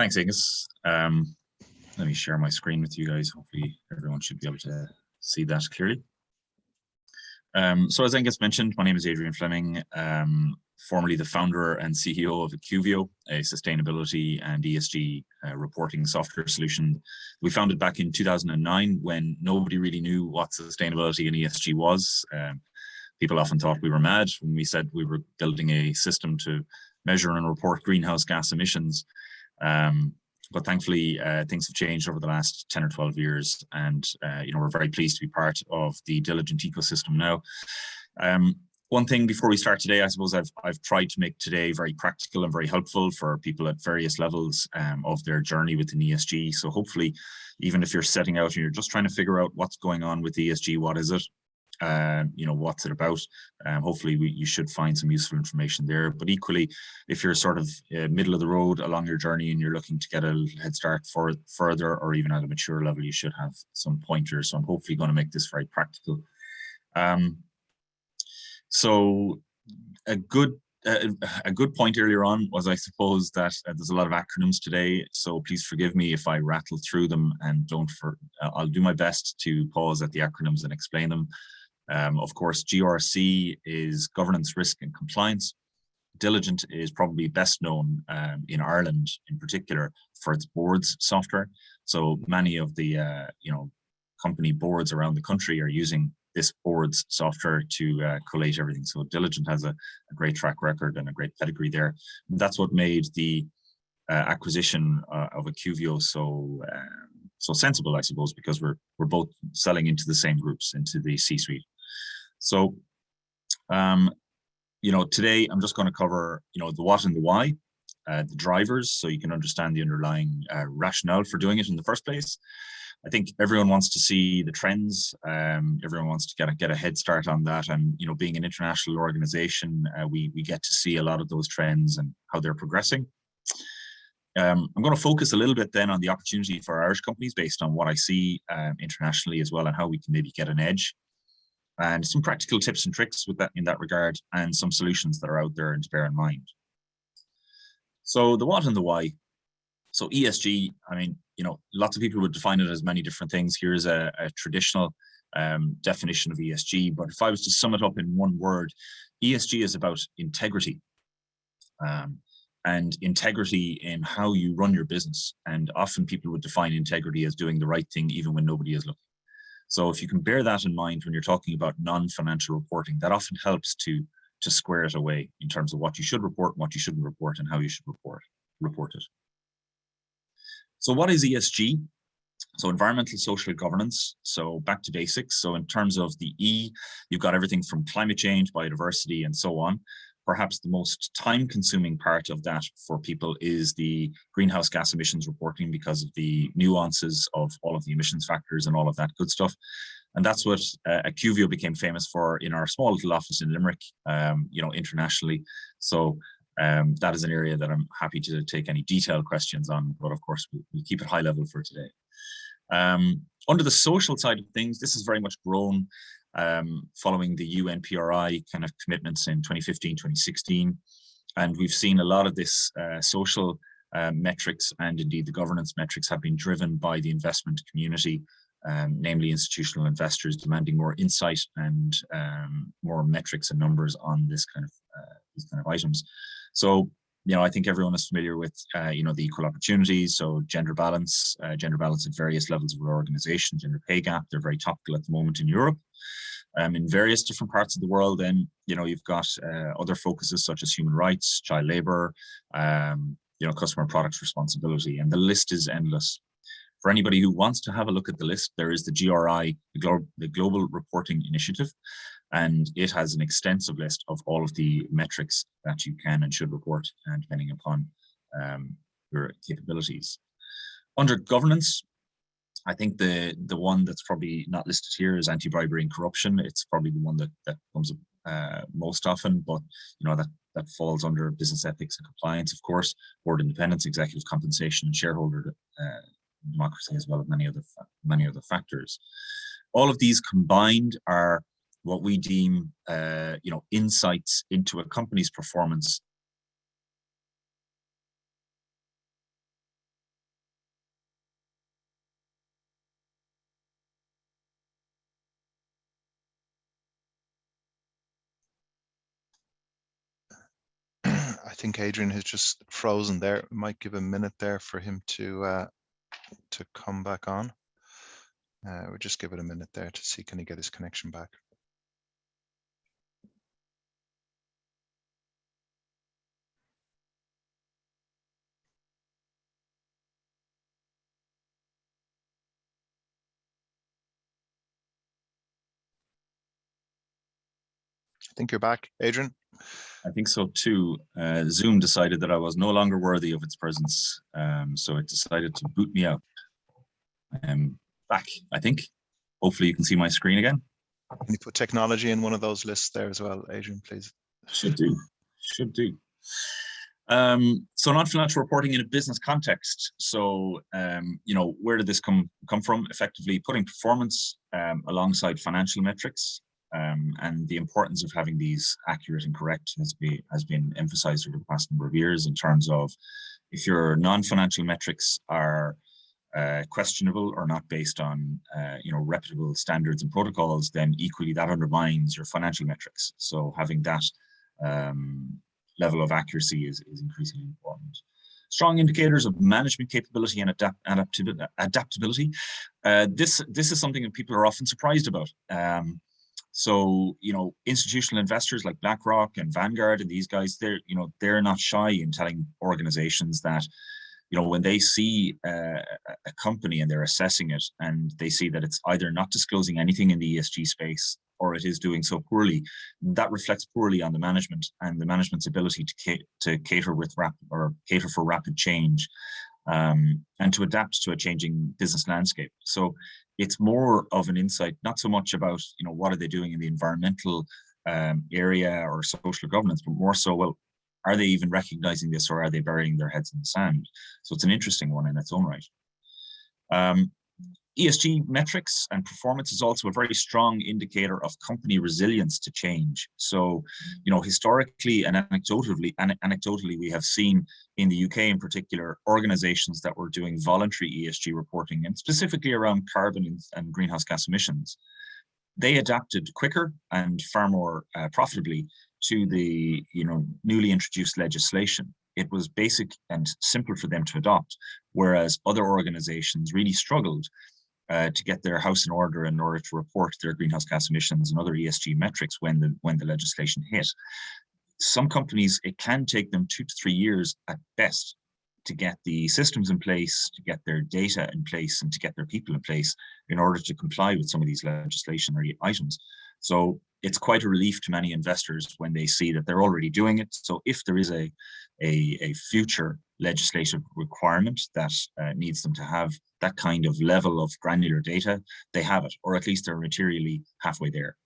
Thanks, Angus. Let me share my screen with you guys. Hopefully everyone should be able to see that clearly. So as Angus mentioned, my name is Adrian Fleming, formerly the founder and CEO of Acuvio, a sustainability and ESG reporting software solution. We founded back in 2009 when nobody really knew what sustainability and ESG was. People often thought we were mad when we said we were building a system to measure and report greenhouse gas emissions. But thankfully, things have changed over the last 10 or 12 years, and we're very pleased to be part of the Diligent ecosystem now. One thing before we start today, I suppose I've tried to make today very practical and very helpful for people at various levels of their journey within ESG. So hopefully, even if you're setting out and you're just trying to figure out what's going on with ESG, what is it? What's it about? Hopefully you should find some useful information there. But equally, if you're sort of middle of the road along your journey and you're looking to get a head start for further or even at a mature level, you should have some pointers. So I'm hopefully going to make this very practical. So a good point earlier on was, I suppose, that there's a lot of acronyms today, so please forgive me if I rattle through them and I'll do my best to pause at the acronyms and explain them. Of course, GRC is governance, risk and compliance. Diligent is probably best known in Ireland in particular for its boards software. So many of the company boards around the country are using this boards software to collate everything. So Diligent has a great track record and a great pedigree there. And that's what made the acquisition of Acuvio so sensible, I suppose, because we're both selling into the same groups, into the C-suite. So, today I'm just going to cover, the what and the why, the drivers, so you can understand the underlying rationale for doing it in the first place. I think everyone wants to see the trends. Everyone wants to get a head start on that. And, being an international organization, we get to see a lot of those trends and how they're progressing. I'm going to focus a little bit then on the opportunity for Irish companies based on what I see internationally as well, and how we can maybe get an edge, and some practical tips and tricks in that regard, and some solutions that are out there and to bear in mind. So the what and the why. So ESG, lots of people would define it as many different things. Here's a traditional definition of ESG, but if I was to sum it up in one word, ESG is about integrity. And integrity in how you run your business. And often people would define integrity as doing the right thing even when nobody is looking. So if you can bear that in mind when you're talking about non-financial reporting, that often helps to square it away in terms of what you should report, what you shouldn't report, and how you should report it. So what is ESG? So environmental, social governance. So back to basics. So in terms of the E, you've got everything from climate change, biodiversity, and so on. Perhaps the most time-consuming part of that for people is the greenhouse gas emissions reporting, because of the nuances of all of the emissions factors and all of that good stuff. And that's what Acuvio became famous for in our small little office in Limerick, internationally. So that is an area that I'm happy to take any detailed questions on, but of course we'll keep it high level for today. Under the social side of things, this has very much grown following the UNPRI kind of commitments in 2015, 2016. And we've seen a lot of this social metrics and indeed the governance metrics have been driven by the investment community, namely institutional investors demanding more insight and more metrics and numbers on these kind of items. So, I think everyone is familiar with, the equal opportunities. So gender balance at various levels of our organization, gender pay gap, they're very topical at the moment in Europe. In various different parts of the world, then, you've got other focuses such as human rights, child labor, customer products responsibility, and the list is endless. For anybody who wants to have a look at the list, there is the GRI, the Global Reporting Initiative, and it has an extensive list of all of the metrics that you can and should report, and depending upon your capabilities. Under governance, I think the one that's probably not listed here is anti-bribery and corruption. It's probably the one that comes up most often, but that falls under business ethics and compliance, of course, board independence, executive compensation, and shareholder democracy, as well as many other factors. All of these combined are what we deem, insights into a company's performance I think Adrian has just frozen there. We might give a minute there for him to come back on. We'll just give it a minute there to see, can he get his connection back. I think you're back, Adrian. I think so too. Zoom decided that I was no longer worthy of its presence, so it decided to boot me out. I'm back, I think. Hopefully you can see my screen again. Can you put technology in one of those lists there as well, Adrian, please? Should do. So non-financial reporting in a business context. So, where did this come from? Effectively putting performance alongside financial metrics, and the importance of having these accurate and correct has been emphasized over the past number of years, in terms of if your non-financial metrics are questionable or not based on reputable standards and protocols, then equally that undermines your financial metrics. So having that level of accuracy is increasingly important. Strong indicators of management capability and adaptability. This is something that people are often surprised about. So, institutional investors like BlackRock and Vanguard and these guys, they're not shy in telling organizations that, when they see a company and they're assessing it and they see that it's either not disclosing anything in the ESG space or it is doing so poorly, that reflects poorly on the management and the management's ability to cater for rapid change, and to adapt to a changing business landscape. So it's more of an insight, not so much about, what are they doing in the environmental area or social governance, but more so, well, are they even recognizing this, or are they burying their heads in the sand? So it's an interesting one in its own right. ESG metrics and performance is also a very strong indicator of company resilience to change. So, historically and anecdotally, we have seen in the UK in particular, organizations that were doing voluntary ESG reporting, and specifically around carbon and greenhouse gas emissions. They adapted quicker and far more profitably to the newly introduced legislation. It was basic and simple for them to adopt, whereas other organizations really struggled to get their house in order to report their greenhouse gas emissions and other ESG metrics when the legislation hit. Some companies, it can take them 2 to 3 years at best to get the systems in place, to get their data in place, and to get their people in place in order to comply with some of these legislationary items. So it's quite a relief to many investors when they see that they're already doing it. So if there is a future legislative requirement that needs them to have that kind of level of granular data, they have it, or at least they're materially halfway there.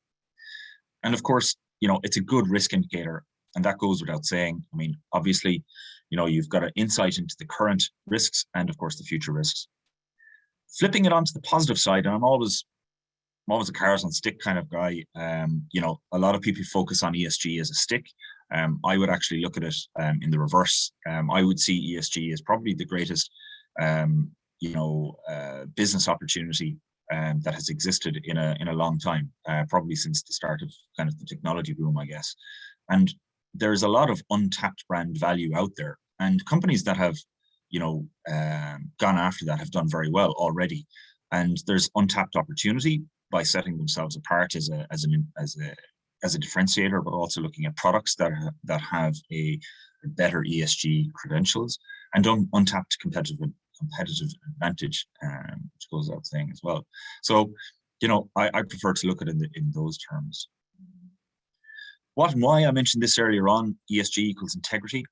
And of course, it's a good risk indicator, and that goes without saying. I mean, obviously, you've got an insight into the current risks and of course the future risks. Flipping it onto the positive side, and I'm always a carrot on stick kind of guy. A lot of people focus on ESG as a stick. I would actually look at it in the reverse. I would see ESG as probably the greatest, business opportunity that has existed in a long time, probably since the start of kind of the technology boom, I guess. And there's a lot of untapped brand value out there, and companies that have, gone after that have done very well already. And there's untapped opportunity by setting themselves apart as a differentiator, but also looking at products that have a better ESG credentials and untapped competitive advantage, which goes without saying as well. So, I prefer to look at it in those terms. What and why I mentioned this earlier on, ESG equals integrity.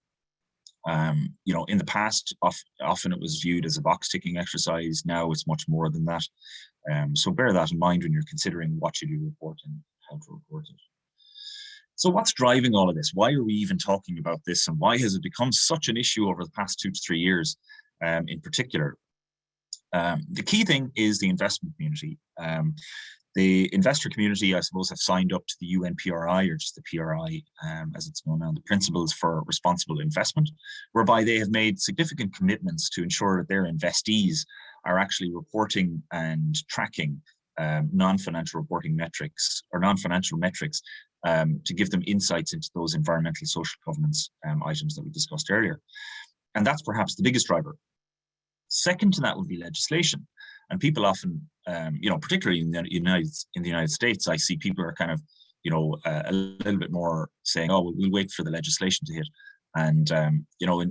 In the past, often it was viewed as a box ticking exercise. Now it's much more than that. So bear that in mind when you're considering what you do report and how to report it. So what's driving all of this? Why are we even talking about this? And why has it become such an issue over the past 2 to 3 years in particular? The key thing is the investment community. The investor community, I suppose, have signed up to the UNPRI, or just the PRI, as it's known now, the Principles for Responsible Investment, whereby they have made significant commitments to ensure that their investees are actually reporting and tracking non-financial reporting metrics or non-financial metrics to give them insights into those environmental social governance items that we discussed earlier. And that's perhaps the biggest driver. Second to that would be legislation. And people often, particularly in the United States, I see people are kind of, a little bit more saying, oh, well, we'll wait for the legislation to hit. And,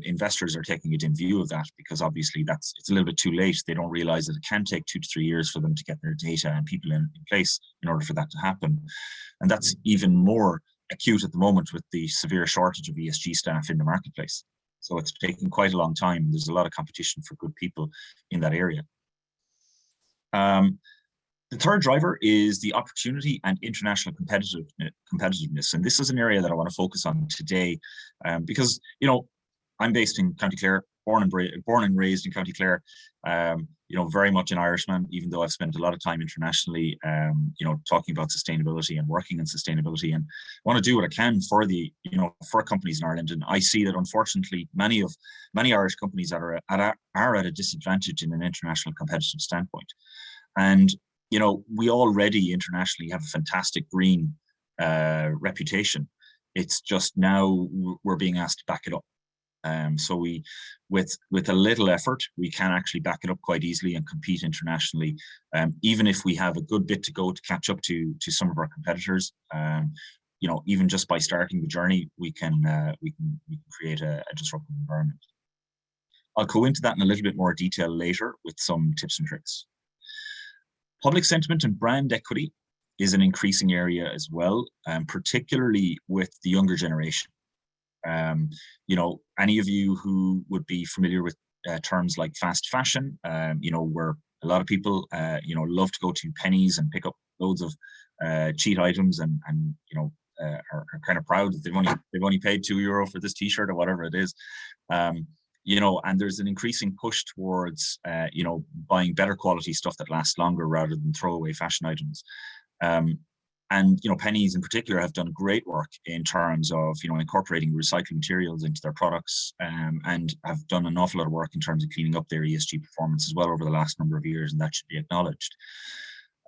investors are taking a dim view of that because obviously it's a little bit too late. They don't realize that it can take 2 to 3 years for them to get their data and people in place in order for that to happen. And that's even more acute at the moment with the severe shortage of ESG staff in the marketplace. So it's taking quite a long time. There's a lot of competition for good people in that area. The third driver is the opportunity and international competitiveness. And this is an area that I want to focus on today because, I'm based in County Clare, born and raised in County Clare, very much an Irishman, even though I've spent a lot of time internationally, talking about sustainability and working in sustainability, and I want to do what I can for for companies in Ireland. And I see that unfortunately, many Irish companies are at a disadvantage in an international competitive standpoint. And, we already internationally have a fantastic green reputation. It's just now we're being asked to back it up. So with a little effort, we can actually back it up quite easily and compete internationally. Even if we have a good bit to go to catch up to some of our competitors, even just by starting the journey, we can create a disruptive environment. I'll go into that in a little bit more detail later with some tips and tricks. Public sentiment and brand equity is an increasing area as well, particularly with the younger generation. Any of you who would be familiar with terms like fast fashion, where a lot of people, love to go to Pennies and pick up loads of cheap items and are kind of proud that they've only paid €2 for this T-shirt or whatever it is. And there's an increasing push towards, buying better quality stuff that lasts longer rather than throwaway fashion items. And Pennies in particular have done great work in terms of incorporating recycled materials into their products, and have done an awful lot of work in terms of cleaning up their ESG performance as well over the last number of years, and that should be acknowledged.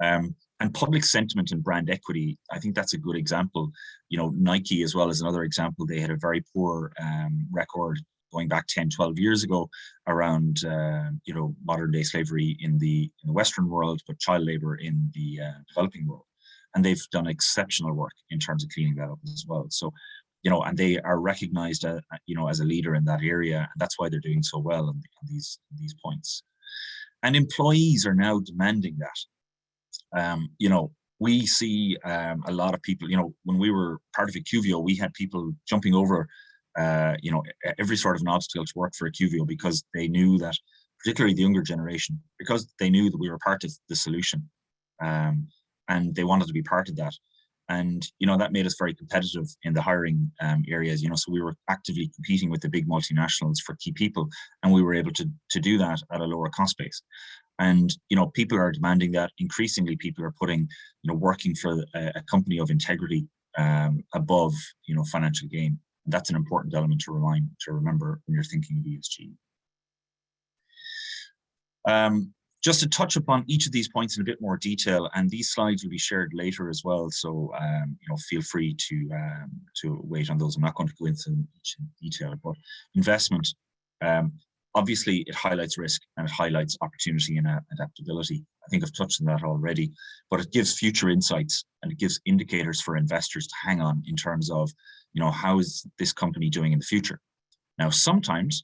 And public sentiment and brand equity, I think that's a good example. Nike as well as another example. They had a very poor record going back 10, 12 years ago around modern day slavery in the Western world, but child labor in the developing world. And they've done exceptional work in terms of cleaning that up as well. So, and they are recognized, as a leader in that area. And that's why they're doing so well in these points. And employees are now demanding that. We see a lot of people, when we were part of IQVIO, we had people jumping over, every sort of an obstacle to work for IQVIO because they knew that, particularly the younger generation, because they knew that we were part of the solution. And they wanted to be part of that. And, that made us very competitive in the hiring areas, so we were actively competing with the big multinationals for key people, and we were able to do that at a lower cost base. And, people are demanding that. Increasingly, people are putting, working for a company of integrity above, financial gain. And that's an important element to remember when you're thinking of ESG. Just to touch upon each of these points in a bit more detail, and these slides will be shared later as well. So, feel free to wait on those. I'm not going to go into each in detail, but investment, obviously it highlights risk and it highlights opportunity and adaptability. I think I've touched on that already, but it gives future insights and it gives indicators for investors to hang on in terms of, how is this company doing in the future? Now, sometimes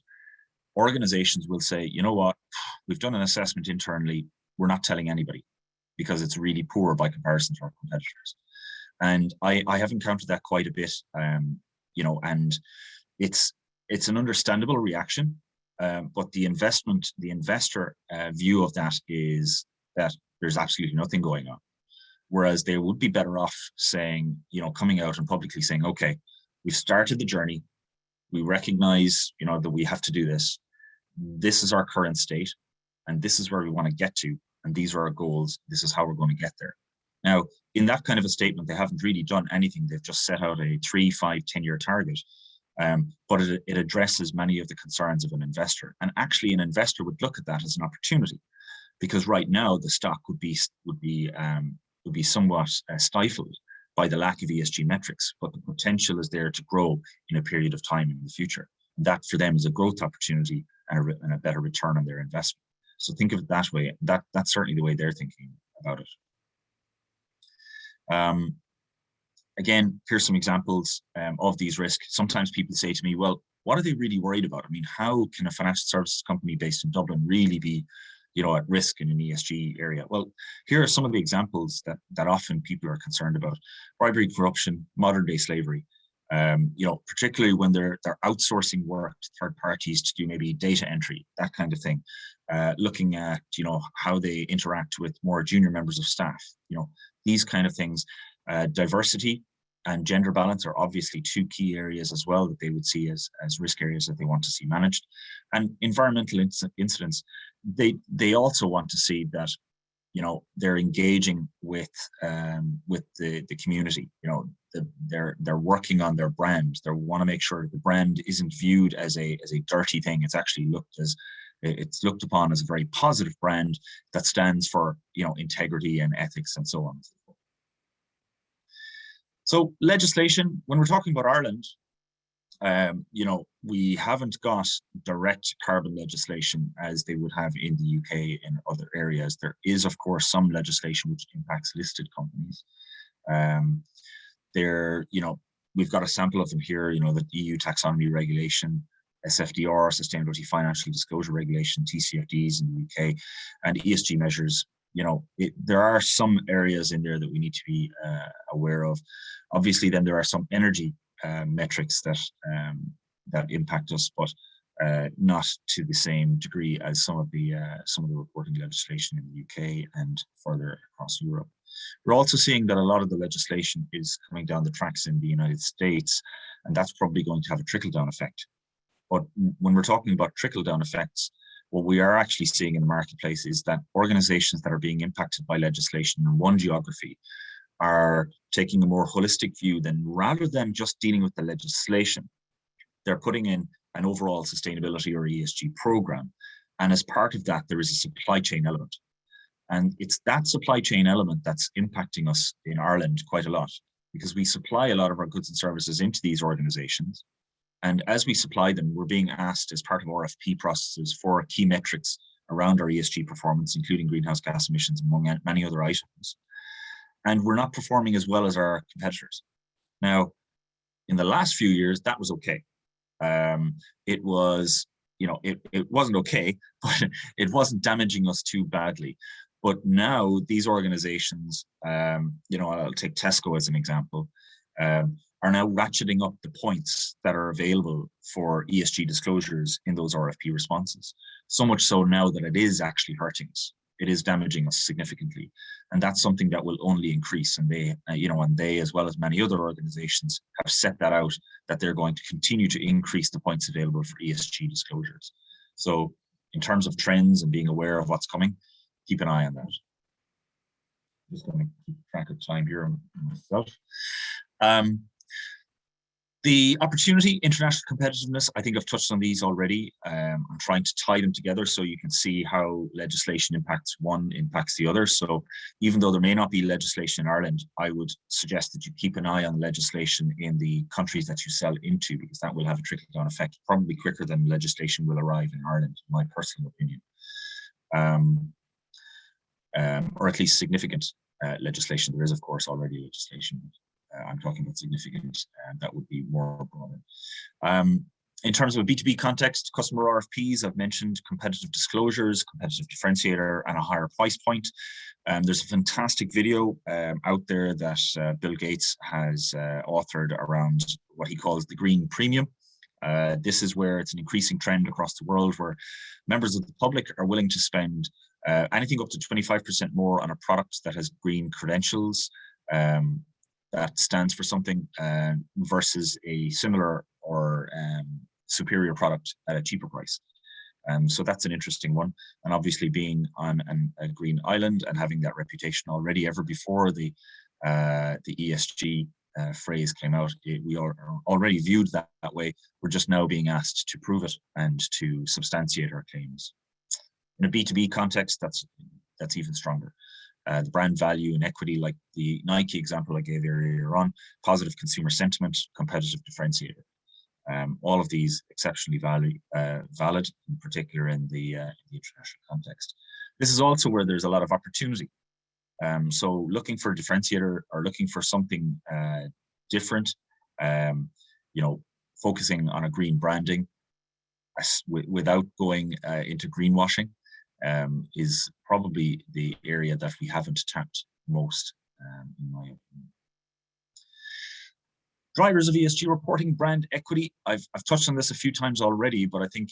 organizations will say, you know what, we've done an assessment internally, we're not telling anybody because it's really poor by comparison to our competitors. And I have encountered that quite a bit, and it's an understandable reaction, but the investor view of that is that there's absolutely nothing going on. Whereas they would be better off saying, coming out and publicly saying, okay, we've started the journey. We recognize, that we have to do this. This is our current state, and this is where we want to get to, and these are our goals. This is how we're going to get there. Now, in that kind of a statement, they haven't really done anything. They've just set out a 3, 5, 10-year target, but it addresses many of the concerns of an investor. And actually, an investor would look at that as an opportunity, because right now the stock would be somewhat stifled by the lack of ESG metrics, but the potential is there to grow in a period of time in the future. And that for them is a growth opportunity and a better return on their investment. So think of it that way. That's certainly the way they're thinking about it. Again, here's some examples of these risks. Sometimes people say to me, well, what are they really worried about? I mean, how can a financial services company based in Dublin really be, at risk in an ESG area? Well, here are some of the examples that often people are concerned about: bribery, corruption, modern day slavery. Particularly when they're outsourcing work to third parties to do maybe data entry, that kind of thing. Looking at, how they interact with more junior members of staff, these kind of things. Diversity and gender balance are obviously two key areas as well that they would see as risk areas that they want to see managed. And environmental incidents, they also want to see that, they're engaging with the community. They're working on their brand. They want to make sure the brand isn't viewed as a dirty thing. It's actually it's looked upon as a very positive brand that stands for, integrity and ethics and so on. So legislation, when we're talking about Ireland, we haven't got direct carbon legislation as they would have in the UK and other areas. There is, of course, some legislation which impacts listed companies. We've got a sample of them here, the EU taxonomy regulation, SFDR, Sustainability Financial Disclosure Regulation, TCFDs in the UK, and ESG measures. There are some areas in there that we need to be aware of. Obviously, then there are some energy metrics that impact us, but not to the same degree as some of the reporting legislation in the UK and further across Europe. We're also seeing that a lot of the legislation is coming down the tracks in the United States, and that's probably going to have a trickle-down effect. But when we're talking about trickle-down effects, what we are actually seeing in the marketplace is that organizations that are being impacted by legislation in one geography are taking a more holistic view. Then rather than just dealing with the legislation, they're putting in an overall sustainability or ESG program. And as part of that, there is a supply chain element. And it's that supply chain element that's impacting us in Ireland quite a lot, because we supply a lot of our goods and services into these organizations. And as we supply them, we're being asked as part of RFP processes for key metrics around our ESG performance, including greenhouse gas emissions, among many other items. And we're not performing as well as our competitors. Now, in the last few years, that was okay. It wasn't okay, but it wasn't damaging us too badly. But now these organizations, I'll take Tesco as an example, are now ratcheting up the points that are available for ESG disclosures in those RFP responses. So much so now that it is actually hurting us. It is damaging us significantly. And that's something that will only increase. And they, as well as many other organizations, have set that out, that they're going to continue to increase the points available for ESG disclosures. So in terms of trends and being aware of what's coming, keep an eye on that. I'm just going to keep track of time here myself. The opportunity, international competitiveness, I think I've touched on these already. I'm trying to tie them together so you can see how legislation impacts one, impacts the other. So even though there may not be legislation in Ireland, I would suggest that you keep an eye on legislation in the countries that you sell into, because that will have a trickle-down effect, probably quicker than legislation will arrive in Ireland, in my personal opinion. Or at least significant legislation. There is, of course, already legislation. I'm talking about significant, that would be more broader. In terms of a B2B context, customer RFPs, I've mentioned competitive disclosures, competitive differentiator, and a higher price point. There's a fantastic video out there that Bill Gates has authored around what he calls the green premium. This is where it's an increasing trend across the world, where members of the public are willing to spend anything up to 25% more on a product that has green credentials, that stands for something, versus a similar or superior product at a cheaper price. So that's an interesting one. And obviously being on a green island and having that reputation already, ever before the ESG phrase came out, we are already viewed that way. We're just now being asked to prove it and to substantiate our claims. In a B2B context, that's even stronger. the brand value and equity, like the Nike example I gave earlier on, positive consumer sentiment, competitive differentiator. All of these exceptionally valid, in particular in the international context. This is also where there's a lot of opportunity. So looking for a differentiator or looking for something different, focusing on a green branding without going into greenwashing is probably the area that we haven't tapped most, in my opinion. Drivers of ESG reporting, brand equity. I've touched on this a few times already, but I think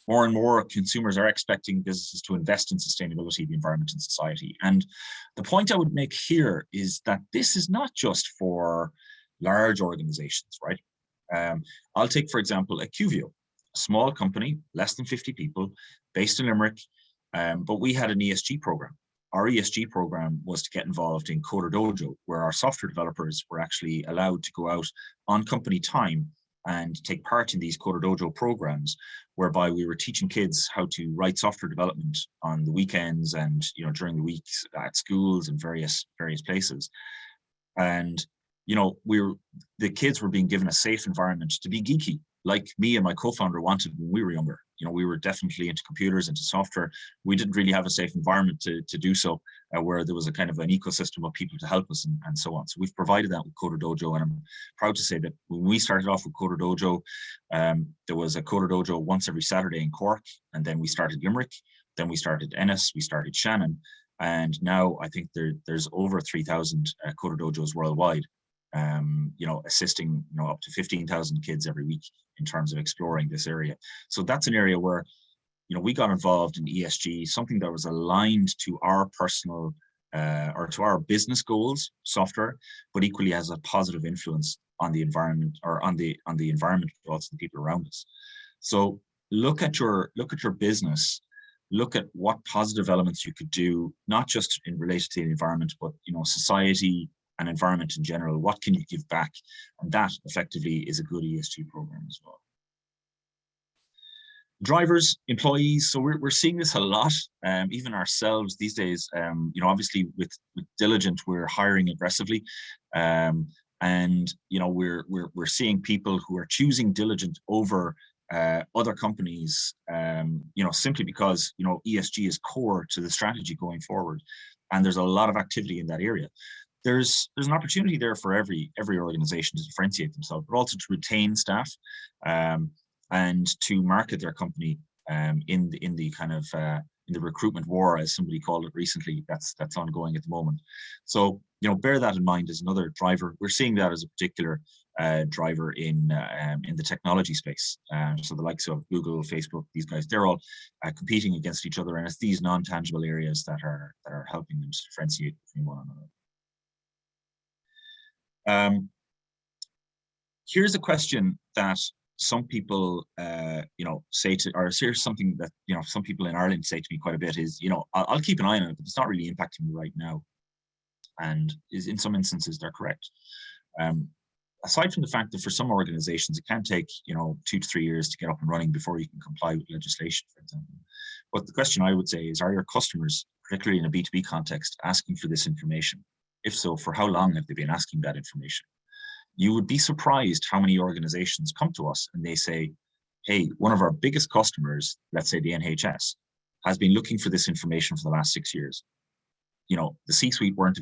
more and more consumers are expecting businesses to invest in sustainability, the environment, and society. And the point I would make here is that this is not just for large organizations, right? I'll take, for example, Acuvio, a small company, less than 50 people, based in Limerick, but we had an ESG program. Our ESG program was to get involved in Coder Dojo, where our software developers were actually allowed to go out on company time and take part in these Coder Dojo programs, whereby we were teaching kids how to write software development on the weekends and during the weeks at schools and various places. And the kids were being given a safe environment to be geeky, like me and my co-founder wanted when we were younger. We were definitely into computers, into software. We didn't really have a safe environment to do so, where there was a kind of an ecosystem of people to help us and so on. So we've provided that with Coder Dojo, and I'm proud to say that when we started off with Coder Dojo, there was a Coder Dojo once every Saturday in Cork, and then we started Limerick, then we started Ennis, we started Shannon, and now I think there's over 3,000 Coder Dojos worldwide. Assisting up to 15,000 kids every week in terms of exploring this area. So that's an area where we got involved in ESG, something that was aligned to our personal or to our business goals, software, but equally has a positive influence on the environment, or on the environment, but also the people around us. So look at your business. Look at what positive elements you could do, not just in relation to the environment, but society and environment in general. What can you give back? And that effectively is a good ESG program as well. Drivers, employees. So we're seeing this a lot, even ourselves these days. Obviously with Diligent, we're hiring aggressively, and we're seeing people who are choosing Diligent over other companies, simply because ESG is core to the strategy going forward, and there's a lot of activity in that area. There's an opportunity there for every organization to differentiate themselves, but also to retain staff, and to market their company in the kind of in the recruitment war, as somebody called it recently, that's ongoing at the moment. So bear that in mind as another driver. We're seeing that as a particular driver in the technology space. So the likes of Google, Facebook, these guys, they're all competing against each other, and it's these non-tangible areas that are helping them to differentiate between one another. Here's a question that some people, say to, or here's something that, some people in Ireland say to me quite a bit is, I'll keep an eye on it, but it's not really impacting me right now. And in some instances, they're correct. Aside from the fact that for some organizations, it can take, 2 to 3 years to get up and running before you can comply with legislation, for example. But the question I would say is, are your customers, particularly in a B2B context, asking for this information? If so, for how long have they been asking that information? You would be surprised how many organizations come to us and they say, hey, one of our biggest customers, let's say the NHS, has been looking for this information for the last 6 years. The C-suite weren't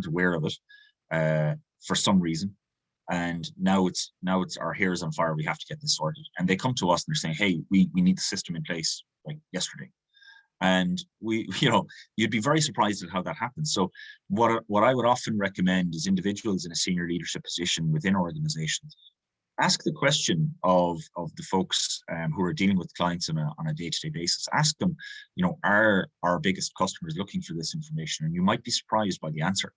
aware of it for some reason. And now it's our hair is on fire. We have to get this sorted. And they come to us and they're saying, hey, we need the system in place like yesterday. And you'd be very surprised at how that happens. So what I would often recommend is individuals in a senior leadership position within organizations, ask the question of the folks who are dealing with clients on a day-to-day basis. Ask them, are our biggest customers looking for this information? And you might be surprised by the answer.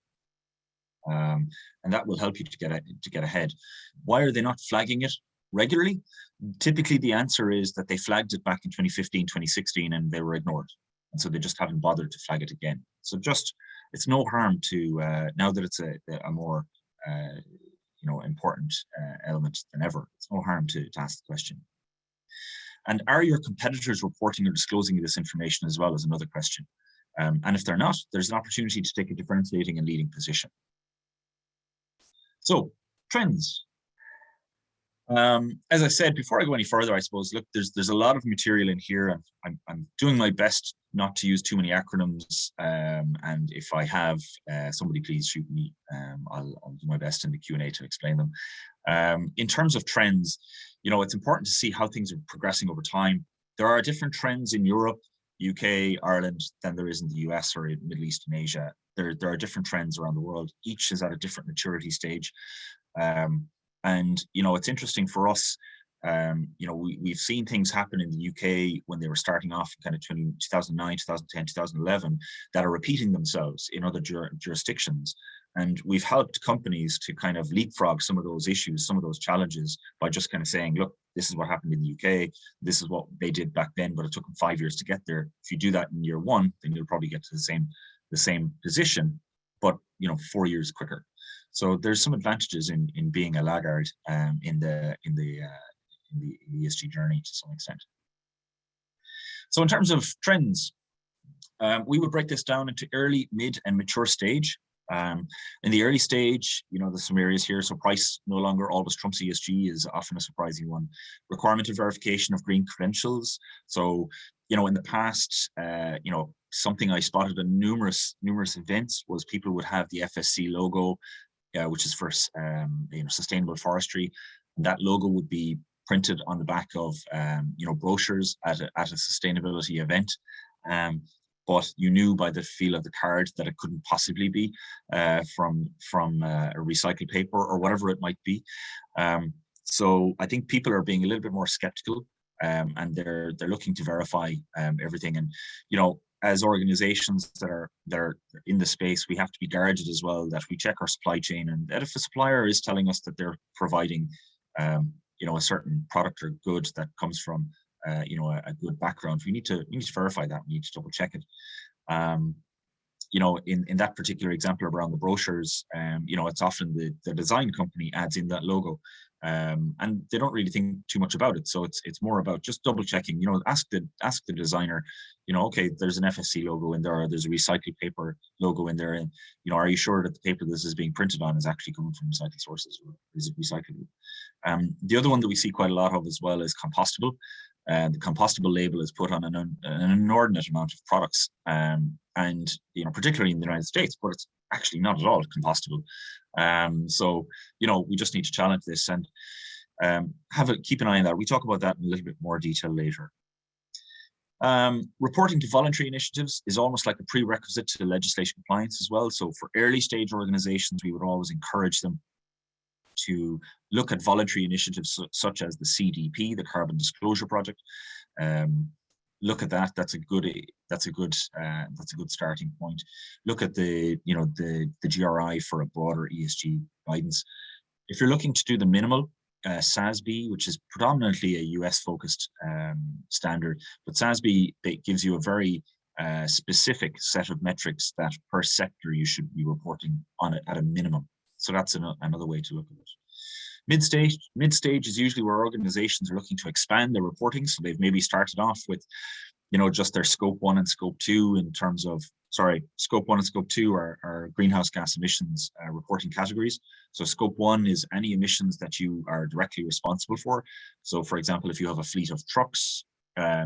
And that will help you to get ahead. Why are they not flagging it regularly? Typically, the answer is that they flagged it back in 2015, 2016, and they were ignored. And so they just haven't bothered to flag it again. So it's no harm to, now that it's a more, important element than ever, it's no harm to ask the question. And are your competitors reporting or disclosing this information as well, as another question? And if they're not, there's an opportunity to take a differentiating and leading position. So trends. As I said, before I go any further, I suppose, look, there's a lot of material in here, and I'm doing my best not to use too many acronyms. And if I have, somebody please shoot me. I'll do my best in the Q&A to explain them. In terms of trends, it's important to see how things are progressing over time. There are different trends in Europe, UK, Ireland, than there is in the US or in Middle East and Asia. There are different trends around the world. Each is at a different maturity stage. And it's interesting for us. We've seen things happen in the UK when they were starting off in kind of 2009, 2010, 2011 that are repeating themselves in other jurisdictions. And we've helped companies to kind of leapfrog some of those issues, some of those challenges, by just kind of saying, look, this is what happened in the UK. This is what they did back then, but it took them 5 years to get there. If you do that in year one, then you'll probably get to the same position, but 4 years quicker. So there's some advantages in being a laggard in the ESG journey to some extent. So in terms of trends, we would break this down into early, mid, and mature stage. In the early stage, there's some areas here. So price no longer always trumps ESG is often a surprising one. Requirement of verification of green credentials. So, in the past, something I spotted in numerous events was people would have the FSC logo, which is for sustainable forestry. And that logo would be printed on the back of brochures at a sustainability event. But you knew by the feel of the card that it couldn't possibly be from a recycled paper or whatever it might be. So I think people are being a little bit more skeptical, and they're looking to verify everything. And as organizations that are in the space, we have to be guarded as well, that we check our supply chain, and that if a supplier is telling us that they're providing a certain product or good that comes from a good background, we need to verify that. We need to double check it. In that particular example around the brochures, it's often the design company adds in that logo, and they don't really think too much about it. So it's more about just double checking. Ask the designer. Okay, there's an FSC logo in there, or there's a recycled paper logo in there, and are you sure that the paper this is being printed on is actually coming from recycled sources, or is it recyclable? The other one that we see quite a lot of as well is compostable. The compostable label is put on an inordinate amount of products, and particularly in the United States, but it's actually not at all compostable. So we just need to challenge this and keep an eye on that. We talk about that in a little bit more detail later. Reporting to voluntary initiatives is almost like a prerequisite to legislation compliance as well. So for early stage organizations, we would always encourage them to look at voluntary initiatives such as the CDP, the Carbon Disclosure Project. Look at that. That's a good starting point. Look at the GRI for a broader ESG guidance. If you're looking to do the minimal, SASB, which is predominantly a US focused standard, but SASB gives you a very specific set of metrics that per sector you should be reporting on it at a minimum. So that's another way to look at it. Mid-stage is usually where organizations are looking to expand their reporting. So they've maybe started off with, just their scope 1 and scope 2 in terms of, scope 1 and scope 2 are greenhouse gas emissions reporting categories. So scope 1 is any emissions that you are directly responsible for. So for example, if you have a fleet of trucks,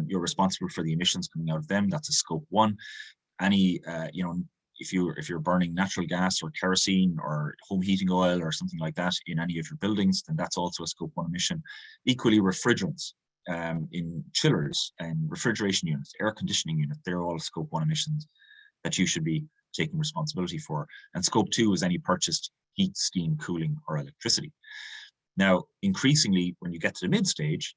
you're responsible for the emissions coming out of them. That's a scope 1. Any, if you're burning natural gas or kerosene or home heating oil or something like that in any of your buildings, then that's also a scope 1 emission. Equally, refrigerants in chillers and refrigeration units, air conditioning units, they're all scope 1 emissions that you should be taking responsibility for. And scope 2 is any purchased heat, steam, cooling, or electricity. Now, increasingly, when you get to the mid-stage,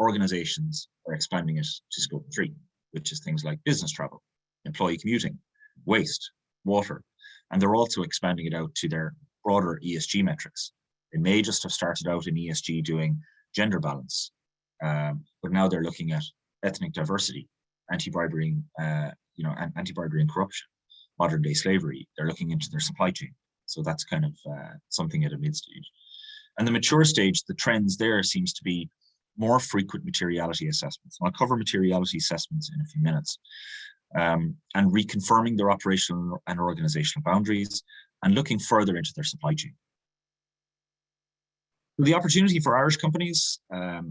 organizations are expanding it to scope 3, which is things like business travel, employee commuting, waste, water, and they're also expanding it out to their broader ESG metrics. They may just have started out in ESG doing gender balance, but now they're looking at ethnic diversity, anti-bribery, anti-bribery and corruption, modern day slavery. They're looking into their supply chain. So that's kind of something at a mid-stage. And the mature stage, the trends there seems to be more frequent materiality assessments. And I'll cover materiality assessments in a few minutes. and reconfirming their operational and organizational boundaries and looking further into their supply chain. The opportunity for Irish companies, I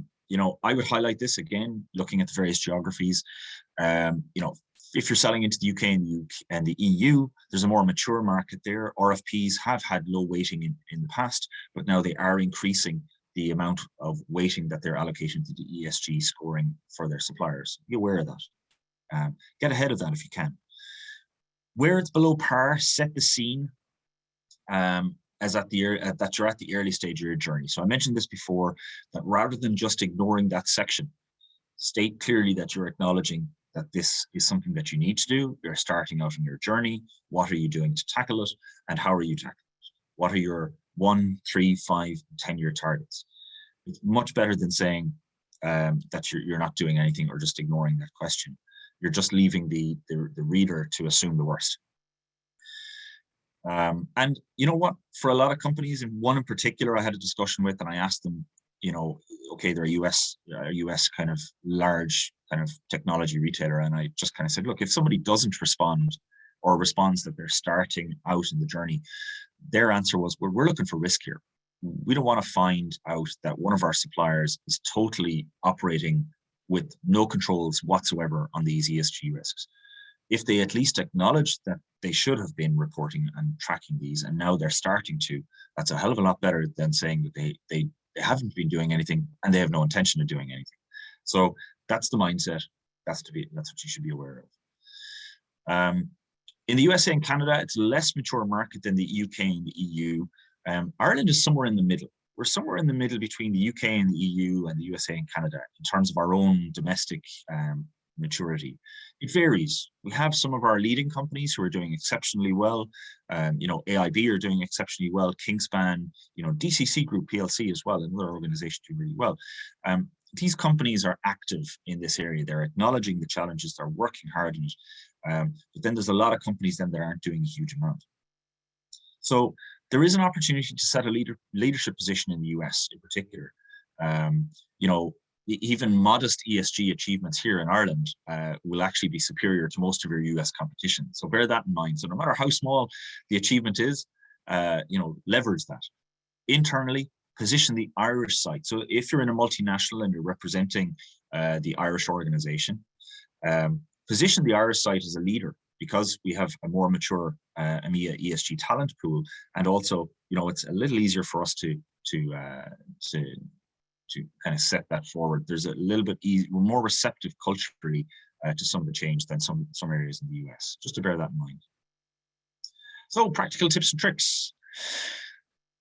would highlight this again, looking at the various geographies. If you're selling into the UK and the EU, there's a more mature market there. RFPs have had low weighting in the past, but now they are increasing the amount of weighting that they're allocating to the ESG scoring for their suppliers. Be aware of that. Get ahead of that if you can. Where it's below par, set the scene as that you're at the early stage of your journey. So I mentioned this before, that rather than just ignoring that section, state clearly that you're acknowledging that this is something that you need to do. You're starting out on your journey. What are you doing to tackle it? And how are you tackling it? What are your 1, 3, 5, 10-year targets? It's much better than saying that you're not doing anything or just ignoring that question. You're just leaving the reader to assume the worst. And you know what? For a lot of companies, and one in particular I had a discussion with, and I asked them, okay, they're a US kind of large kind of technology retailer. And I just kind of said, look, if somebody doesn't respond or responds that they're starting out in the journey, their answer was, well, we're looking for risk here. We don't want to find out that one of our suppliers is totally operating with no controls whatsoever on these ESG risks. If they at least acknowledge that they should have been reporting and tracking these, and now they're starting to, that's a hell of a lot better than saying that they haven't been doing anything and they have no intention of doing anything. So that's the mindset. That's what you should be aware of. In the USA and Canada, it's a less mature market than the UK and the EU. Ireland is somewhere in the middle. We're somewhere in the middle between the UK and the EU and the USA and Canada in terms of our own domestic maturity. It varies. We have some of our leading companies who are doing exceptionally well. AIB are doing exceptionally well. Kingspan, DCC Group PLC as well, another organization doing really well. These companies are active in this area. They're acknowledging the challenges. They're working hard on it. But then there's a lot of companies then that aren't doing a huge amount. So there is an opportunity to set a leadership position in the US in particular. Even modest ESG achievements here in Ireland will actually be superior to most of your US competition. So bear that in mind. So no matter how small the achievement is, leverage that. Internally, position the Irish site. So if you're in a multinational and you're representing the Irish organization, position the Irish site as a leader, because we have a more mature EMEA ESG talent pool, and also, it's a little easier for us to kind of set that forward. There's a little bit we're more receptive culturally to some of the change than some areas in the US. Just to bear that in mind. So practical tips and tricks.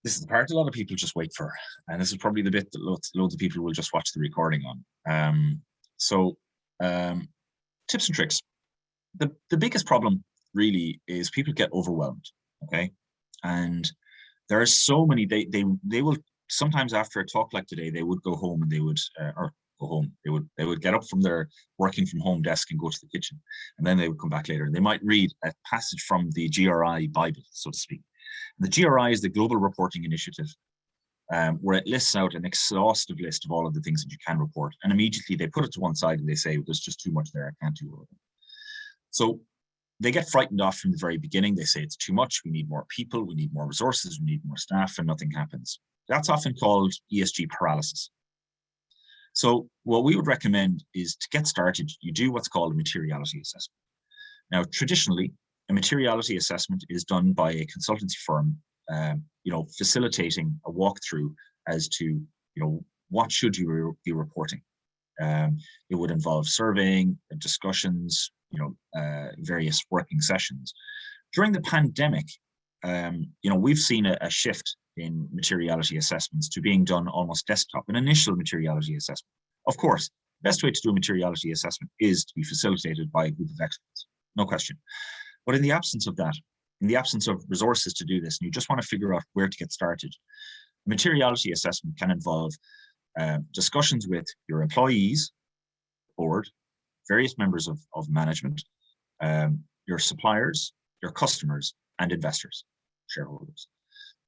This is the part a lot of people just wait for, and this is probably the bit that loads of people will just watch the recording on. Tips and tricks. The biggest problem really is people get overwhelmed, okay? And there are so many, they will, sometimes after a talk like today, they would go home and they would get up from their working from home desk and go to the kitchen, and then they would come back later and they might read a passage from the GRI Bible, so to speak. The GRI is the Global Reporting Initiative, where it lists out an exhaustive list of all of the things that you can report, and immediately they put it to one side and they say, there's just too much there, I can't do all of it. So they get frightened off from the very beginning. They say it's too much, we need more people, we need more resources, we need more staff, and nothing happens. That's often called ESG paralysis. So what we would recommend is, to get started, you do what's called a materiality assessment. Now, traditionally, a materiality assessment is done by a consultancy firm, facilitating a walkthrough as to, what should you be reporting. It would involve surveying, discussions, various working sessions. During the pandemic, we've seen a shift in materiality assessments to being done almost desktop, an initial materiality assessment. Of course, the best way to do a materiality assessment is to be facilitated by a group of experts, no question. But in the absence of that, in the absence of resources to do this, and you just want to figure out where to get started, a materiality assessment can involve discussions with your employees, board, various members of management, your suppliers, your customers, and investors, shareholders.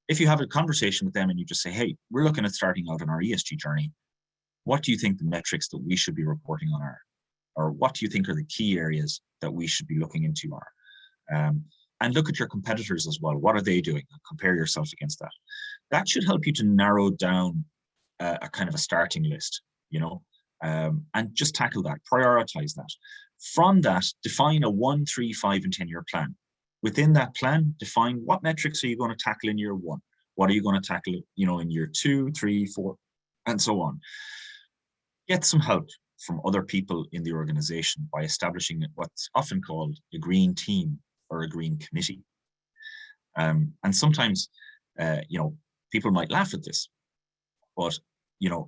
If you have a conversation with them and you just say, hey, we're looking at starting out on our ESG journey, what do you think the metrics that we should be reporting on are? Or what do you think are the key areas that we should be looking into are. And look at your competitors as well. What are they doing? Compare yourself against that. That should help you to narrow down a kind of a starting list, and just tackle that, prioritize that. From that, define a 1, 3, 5, and 10-year plan. Within that plan, define what metrics are you going to tackle in year 1? What are you going to tackle, in year 2, 3, 4, and so on. Get some help from other people in the organization by establishing what's often called a green team or a green committee. And sometimes, people might laugh at this, but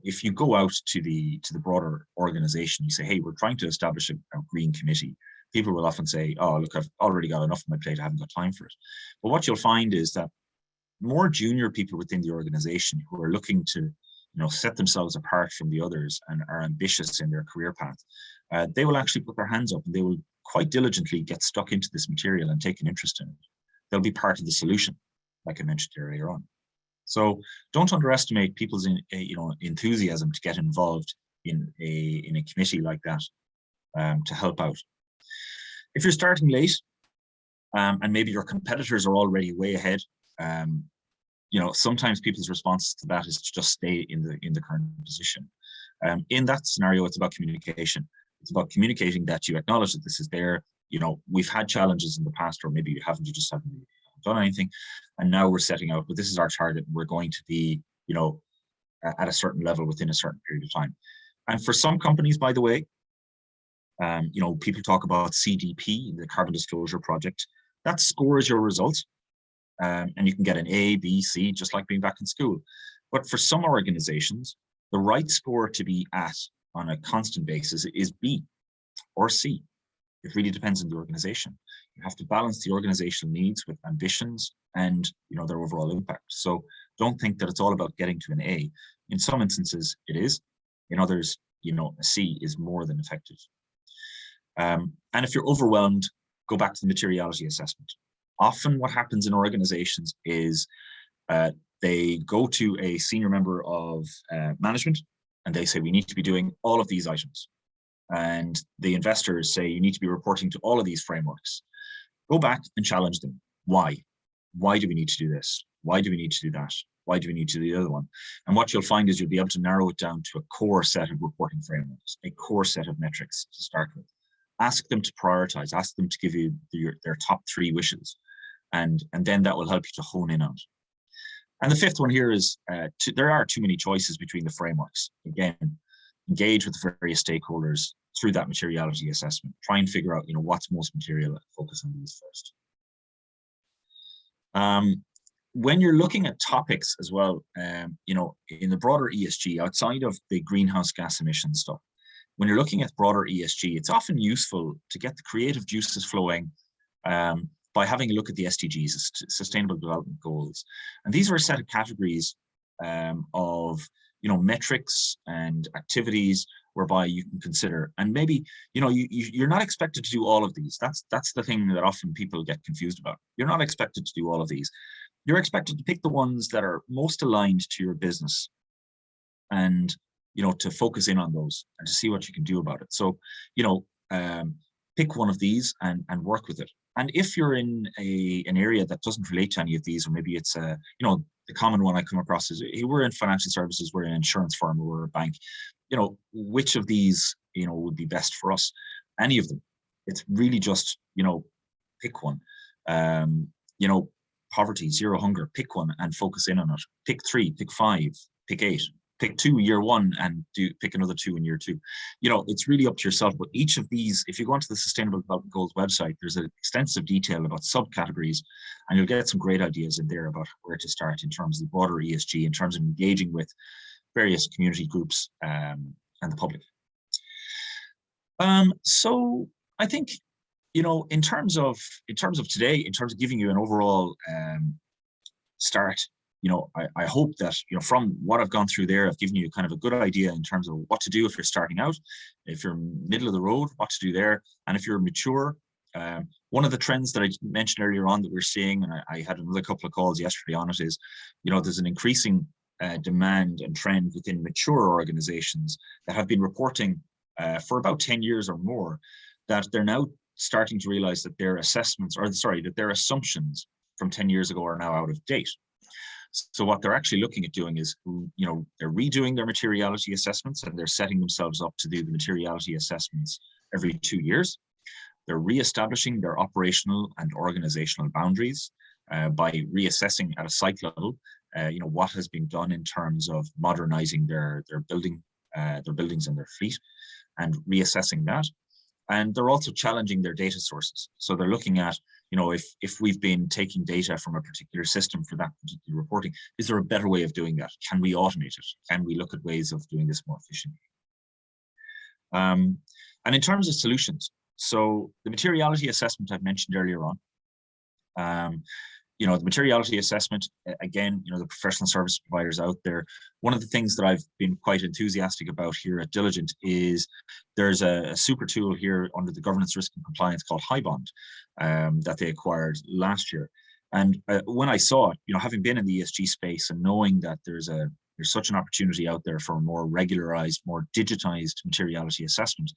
if you go out to the broader organization, you say, hey, we're trying to establish a green committee. People will often say, oh, look, I've already got enough on my plate. I haven't got time for it. But what you'll find is that more junior people within the organization who are looking to, set themselves apart from the others and are ambitious in their career path, they will actually put their hands up and they will quite diligently get stuck into this material and take an interest in it. They'll be part of the solution, like I mentioned earlier on. So don't underestimate people's enthusiasm to get involved in a committee like that to help out. If you're starting late and maybe your competitors are already way ahead, sometimes people's response to that is to just stay in the current position. In that scenario, it's about communication. It's about communicating that you acknowledge that this is there. We've had challenges in the past, or maybe you just haven't done anything, and now we're setting out, but this is our target. We're going to be, at a certain level within a certain period of time. And for some companies, by the way, people talk about CDP, the Carbon Disclosure Project. That scores your results, and you can get an A, B, C, just like being back in school. But for some organizations, the right score to be at on a constant basis is B or C. It really depends on the organization. You have to balance the organizational needs with ambitions and their overall impact. So don't think that it's all about getting to an A. In some instances, it is. In others, a C is more than effective. And if you're overwhelmed, go back to the materiality assessment. Often what happens in organizations is they go to a senior member of management and they say, we need to be doing all of these items. And the investors say, you need to be reporting to all of these frameworks. Go back and challenge them. Why? Why do we need to do this? Why do we need to do that? Why do we need to do the other one? And what you'll find is you'll be able to narrow it down to a core set of reporting frameworks, a core set of metrics to start with. Ask them to prioritize, ask them to give you their top 3 wishes. And then that will help you to hone in on it. And the 5th one here is, there are too many choices between the frameworks. Again, engage with the various stakeholders through that materiality assessment. Try and figure out, what's most material and focus on these first. When you're looking at topics as well, in the broader ESG, outside of the greenhouse gas emission stuff, when you're looking at broader ESG, it's often useful to get the creative juices flowing by having a look at the SDGs, Sustainable Development Goals. And these are a set of categories of metrics and activities whereby you can consider, and maybe you're not expected to do all of these. That's the thing that often people get confused about. You're not expected to do all of these. You're expected to pick the ones that are most aligned to your business, and to focus in on those and to see what you can do about it. So pick one of these and work with it. And if you're in an area that doesn't relate to any of these, or maybe it's the common one I come across is, we're in financial services, we're an insurance firm, or we're a bank, which of these, would be best for us? Any of them. It's really just, pick one. Poverty, zero hunger, pick one and focus in on it. Pick 3, pick 5, pick 8. Pick 2 year 1 and pick another 2 in year 2. It's really up to yourself. But each of these, if you go onto the Sustainable Development Goals website, there's an extensive detail about subcategories, and you'll get some great ideas in there about where to start in terms of the broader ESG, in terms of engaging with various community groups and the public. So I think, in terms of today, in terms of giving you an overall start, I hope that, from what I've gone through there, I've given you kind of a good idea in terms of what to do if you're starting out, if you're middle of the road, what to do there. And if you're mature, one of the trends that I mentioned earlier on that we're seeing, and I had another couple of calls yesterday on it, is, there's an increasing demand and trend within mature organizations that have been reporting for about 10 years or more, that they're now starting to realize that their assessments, or sorry, that their assumptions from 10 years ago are now out of date. So what they're actually looking at doing is, they're redoing their materiality assessments, and they're setting themselves up to do the materiality assessments every 2 years. They're reestablishing their operational and organizational boundaries by reassessing at a site level, what has been done in terms of modernizing their buildings and their fleet, and reassessing that. And they're also challenging their data sources. So they're looking at, if we've been taking data from a particular system for that particular reporting, is there a better way of doing that? Can we automate it? Can we look at ways of doing this more efficiently? And in terms of solutions, so the materiality assessment I've mentioned earlier on, the materiality assessment, again, the professional service providers out there, one of the things that I've been quite enthusiastic about here at Diligent is there's a super tool here under the governance, risk and compliance called HighBond that they acquired last year. And when I saw it, having been in the ESG space and knowing that there's such an opportunity out there for a more regularized, more digitized materiality assessment,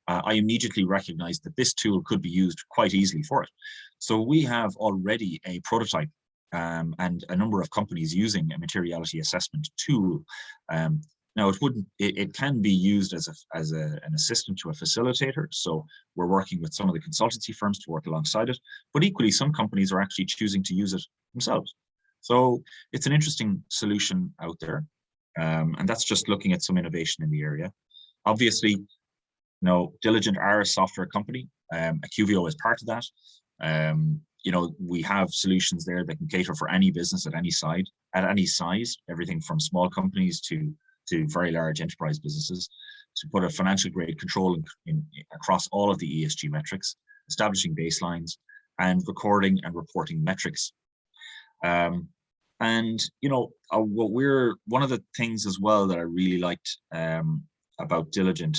I immediately recognized that this tool could be used quite easily for it. So we have already a prototype and a number of companies using a materiality assessment tool. Now it can be used as an assistant to a facilitator. So we're working with some of the consultancy firms to work alongside it, but equally some companies are actually choosing to use it themselves. So it's an interesting solution out there. And that's just looking at some innovation in the area. Obviously, Diligent are a software company. IQVIO is part of that. We have solutions there that can cater for any business at any size, everything from small companies to very large enterprise businesses, to put a financial grade control across all of the ESG metrics, establishing baselines, and recording and reporting metrics. One of the things as well that I really liked about Diligent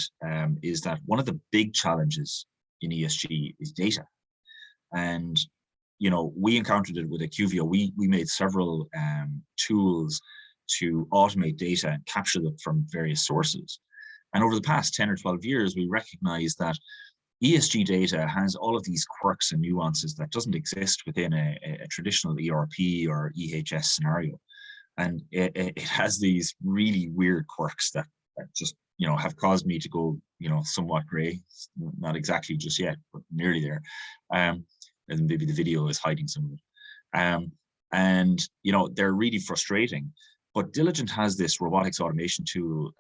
is that one of the big challenges in ESG is data. And, we encountered it with IQVIO. We made several tools to automate data and capture them from various sources. And over the past 10 or 12 years, we recognized that ESG data has all of these quirks and nuances that doesn't exist within a traditional ERP or EHS scenario. And it has these really weird quirks that just, have caused me to go, somewhat gray, not exactly just yet, but nearly there. And maybe the video is hiding some of it. They're really frustrating. But Diligent has this robotics automation tool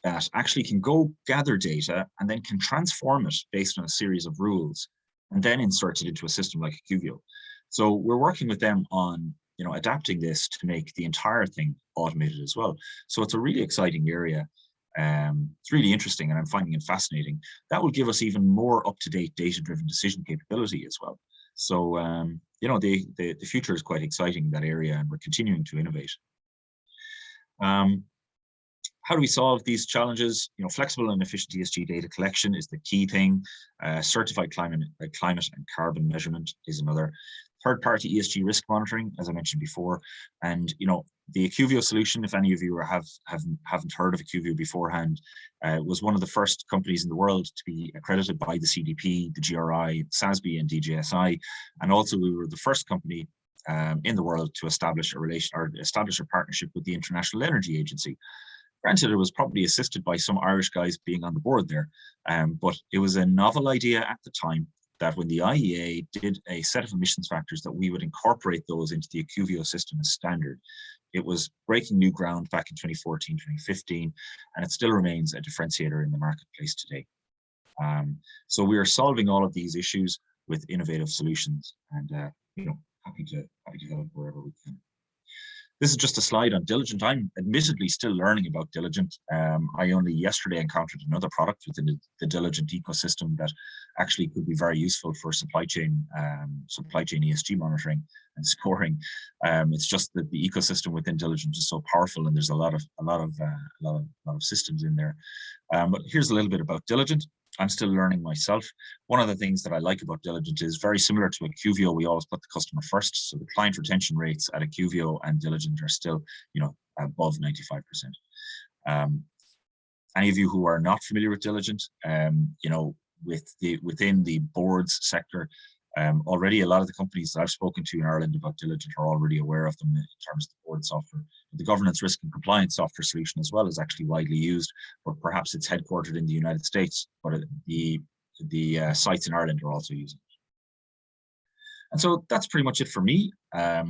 that actually can go gather data and then can transform it based on a series of rules and then insert it into a system like IQVIO. So we're working with them on adapting this to make the entire thing automated as well. So it's a really exciting area. It's really interesting, and I'm finding it fascinating. That will give us even more up-to-date data-driven decision capability as well. So the future is quite exciting in that area, and we're continuing to innovate. How do we solve these challenges? Flexible and efficient ESG data collection is the key thing. Certified climate and carbon measurement is another. Third-party ESG risk monitoring, as I mentioned before, and the IQVIO solution, if any of you haven't heard of IQVIO beforehand, was one of the first companies in the world to be accredited by the CDP, the GRI, SASB, and DJSI, and also we were the first company in the world to establish a partnership with the International Energy Agency. Granted, it was probably assisted by some Irish guys being on the board there, but it was a novel idea at the time that when the IEA did a set of emissions factors, that we would incorporate those into the IQVIO system as standard. It was breaking new ground back in 2014, 2015, and it still remains a differentiator in the marketplace today. So we are solving all of these issues with innovative solutions, and happy to help wherever we can. This is just a slide on Diligent. I'm admittedly still learning about Diligent. I only yesterday encountered another product within the Diligent ecosystem that actually could be very useful for supply chain ESG monitoring and scoring. It's just that the ecosystem within Diligent is so powerful, and there's a lot of systems in there. But here's a little bit about Diligent. I'm still learning myself. One of the things that I like about Diligent is very similar to IQVIO. We always put the customer first. So the client retention rates at IQVIO and Diligent are still, above 95%. Any of you who are not familiar with Diligent, within the boards sector. Already, a lot of the companies that I've spoken to in Ireland about Diligent are already aware of them in terms of the board software. The governance, risk, and compliance software solution as well is actually widely used, but perhaps it's headquartered in the United States, but the sites in Ireland are also using it. And so that's pretty much it for me. I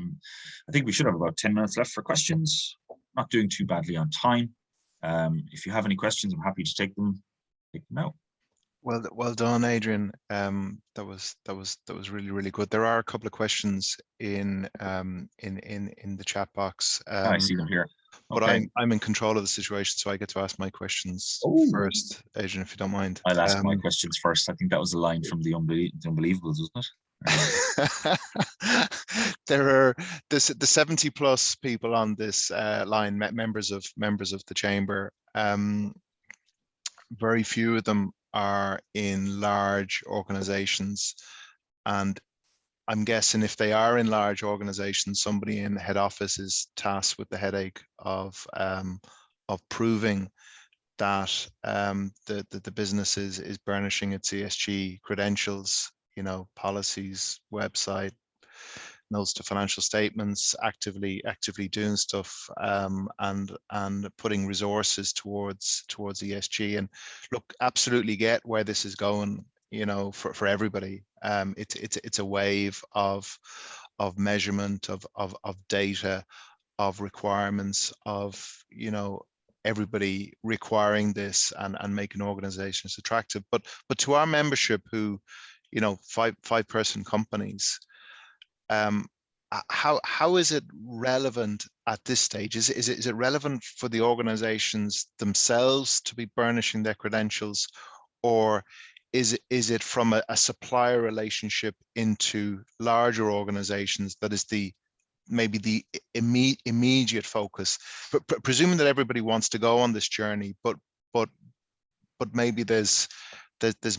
think we should have about 10 minutes left for questions. Not doing too badly on time. If you have any questions, I'm happy to take them now. Well done, Adrian. That was really, really good. There are a couple of questions in the chat box. I see them here. But okay. I'm in control of the situation, so I get to ask my questions first, Adrian, if you don't mind. I'll ask my questions first. I think that was a line from the Unbelievables, wasn't it? There are the 70 plus people on this line, members of the chamber. Very few of them are in large organizations, and I'm guessing if they are in large organizations, somebody in head office is tasked with the headache of proving that the business is burnishing its ESG credentials, policies, website, notes to financial statements, actively doing stuff, and putting resources towards ESG. And look, absolutely get where this is going, for everybody. It's a wave of measurement, of data, of requirements, of everybody requiring this and making organizations attractive. But to our membership, who five-person companies, how is it relevant at this stage? Is it relevant for the organizations themselves to be burnishing their credentials, or is it from a supplier relationship into larger organizations that is maybe the immediate focus? But presuming that everybody wants to go on this journey, but maybe there's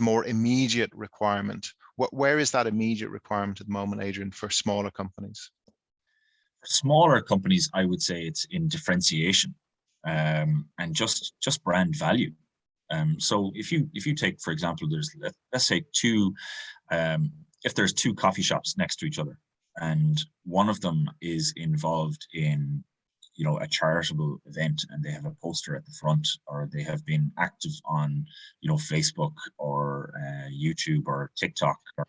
more immediate requirement. Where is that immediate requirement at the moment, Adrian, for smaller companies? For smaller companies, I would say it's in differentiation, and just brand value. So if you take, for example, let's say if there's two coffee shops next to each other, and one of them is involved in a charitable event, and they have a poster at the front, or they have been active on Facebook or YouTube or TikTok or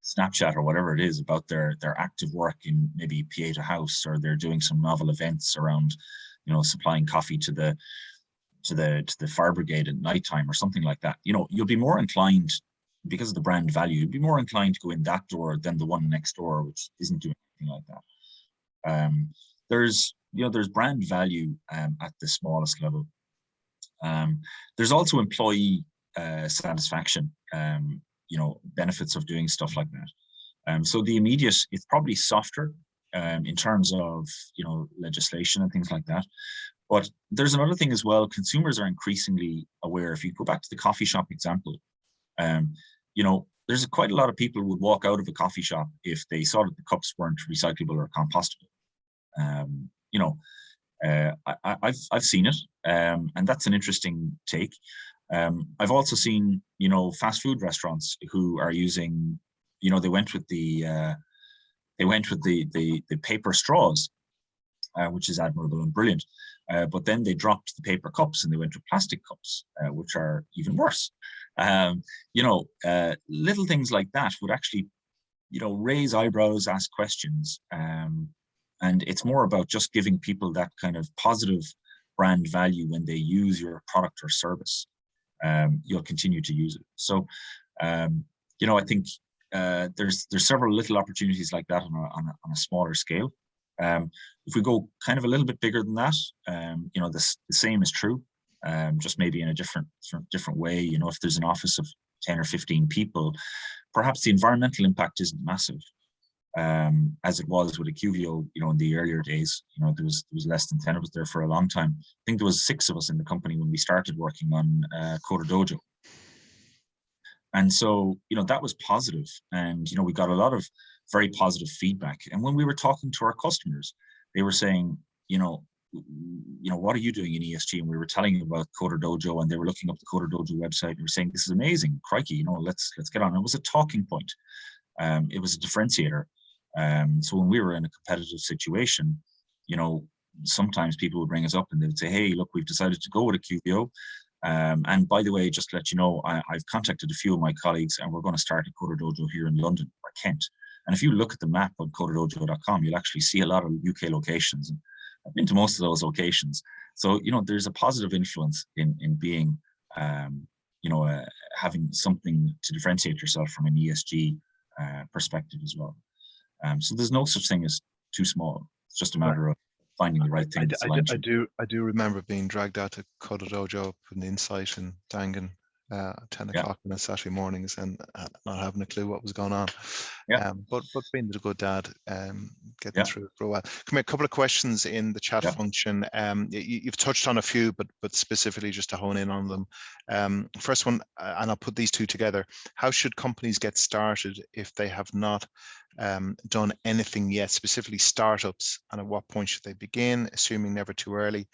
Snapchat or whatever it is about their active work in maybe PA to House, or they're doing some novel events around supplying coffee to the fire brigade at nighttime or something like that. You'll be more inclined, because of the brand value, you'd be more inclined to go in that door than the one next door, which isn't doing anything like that. There's brand value at the smallest level. There's also employee satisfaction, benefits of doing stuff like that. So the immediate, it's probably softer in terms of legislation and things like that. But there's another thing as well. Consumers are increasingly aware. If you go back to the coffee shop example, there's quite a lot of people would walk out of a coffee shop if they saw that the cups weren't recyclable or compostable. I've seen it, and that's an interesting take. I've also seen, fast food restaurants who are using, they went with the paper straws, which is admirable and brilliant. But then they dropped the paper cups and they went to plastic cups, which are even worse. Little things like that would actually, raise eyebrows, ask questions. And it's more about just giving people that kind of positive brand value when they use your product or service. You'll continue to use it. So, I think there's several little opportunities like that on a smaller scale. If we go kind of a little bit bigger than that, the same is true, just maybe in a different way. If there's an office of 10 or 15 people, perhaps the environmental impact isn't massive, as it was with Acuvio, in the earlier days. There was less than 10 of us there for a long time. I think there was 6 of us in the company when we started working on Coder Dojo. And so, that was positive. And, we got a lot of very positive feedback. And when we were talking to our customers, they were saying, what are you doing in ESG? And we were telling them about Coder Dojo, and they were looking up the Coder Dojo website and we were saying, this is amazing, crikey, let's get on. It was a talking point. It was a differentiator. So when we were in a competitive situation, sometimes people would bring us up and they would say, hey, look, we've decided to go with a QBO. And by the way, just to let you know, I've contacted a few of my colleagues and we're going to start a Coder Dojo here in London or Kent. And if you look at the map on coderdojo.com, you'll actually see a lot of UK locations. And I've been to most of those locations. So, there's a positive influence in being, having something to differentiate yourself from an ESG perspective as well. So there's no such thing as too small. It's just a matter of finding the right thing. I do remember being dragged out to Coder Dojo in the Insight in Dangan at 10 o'clock on a Saturday mornings and not having a clue what was going on. But being a good dad, getting through it for a while. Come here, a couple of questions in the chat function. You've touched on a few, but specifically just to hone in on them. First one, and I'll put these two together. How should companies get started if they have not done anything yet, specifically startups, and at what point should they begin, assuming never too early?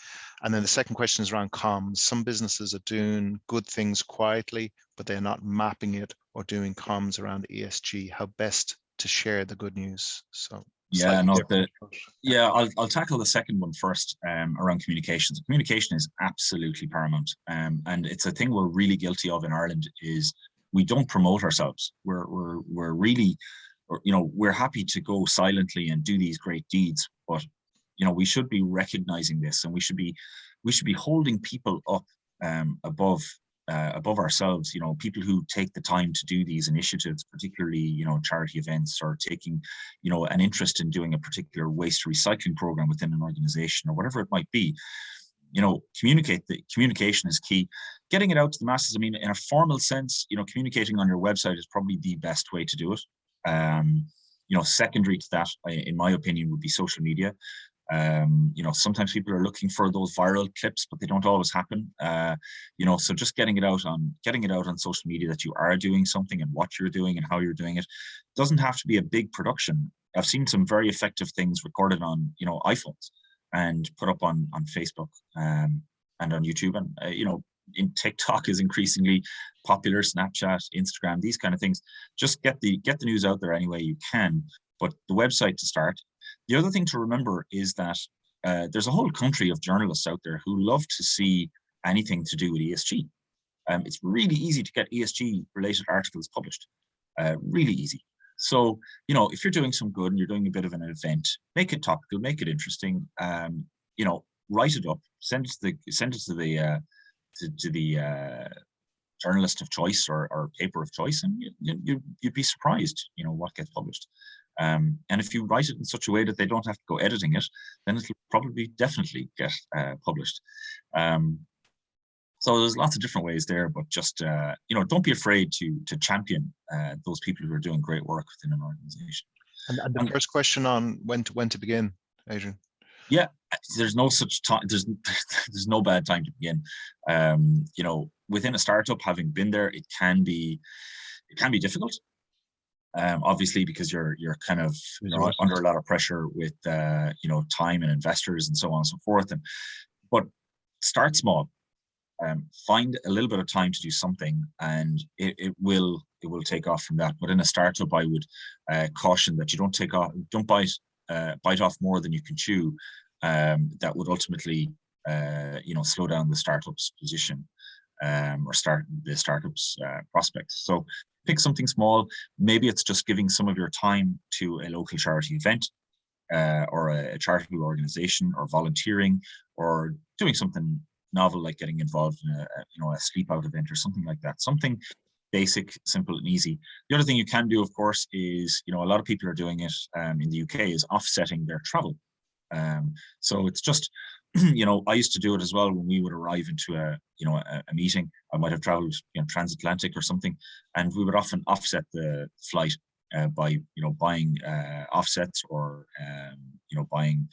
And then the second question is around comms. Some businesses are doing good things quietly, but they're not mapping it or doing comms around ESG. How best to share the good news? So I'll tackle the second one first, around communications. Communication is absolutely paramount, and it's a thing we're really guilty of in Ireland. Is we don't promote ourselves. We're really, we're happy to go silently and do these great deeds, but we should be recognizing this, and we should be holding people up above ourselves. People who take the time to do these initiatives, particularly charity events, or taking an interest in doing a particular waste recycling program within an organization or whatever it might be. Communication is key. Getting it out to the masses. I mean, in a formal sense, communicating on your website is probably the best way to do it. Secondary to that, in my opinion, would be social media. Sometimes people are looking for those viral clips, but they don't always happen. So just getting it out on social media that you are doing something and what you're doing and how you're doing it doesn't have to be a big production. I've seen some very effective things recorded on, iPhones and put up on Facebook and on YouTube, and in TikTok is increasingly popular, Snapchat, Instagram, these kind of things. Just get the news out there any way you can, but the website to start. The other thing to remember is that there's a whole country of journalists out there who love to see anything to do with ESG. It's really easy to get ESG related articles published, really easy. So, if you're doing some good and you're doing a bit of an event, make it topical, make it interesting, write it up, send it to the journalist of choice or paper of choice, and you'd be surprised, what gets published. And if you write it in such a way that they don't have to go editing it, then it'll probably definitely get published. So there's lots of different ways there, but just don't be afraid to champion those people who are doing great work within an organization. And the first question on when to begin, Adrian. Yeah, there's no such time. There's no bad time to begin. Within a startup, having been there, it can be difficult. Obviously, because you're kind of under a lot of pressure with time and investors and so on and so forth. But start small. Find a little bit of time to do something, and it will take off from that. But in a startup, I would caution that you don't bite off more than you can chew. That would ultimately slow down the startup's position or start the startup's prospects. So pick something small. Maybe it's just giving some of your time to a local charity event or a charitable organization, or volunteering, or doing something novel like getting involved in a sleep out event or something like that. Something basic, simple, and easy. The other thing you can do, of course, is a lot of people are doing it in the UK, is offsetting their travel. So it's just I used to do it as well when we would arrive into a meeting. I might have traveled transatlantic or something, and we would often offset the flight by buying offsets, or buying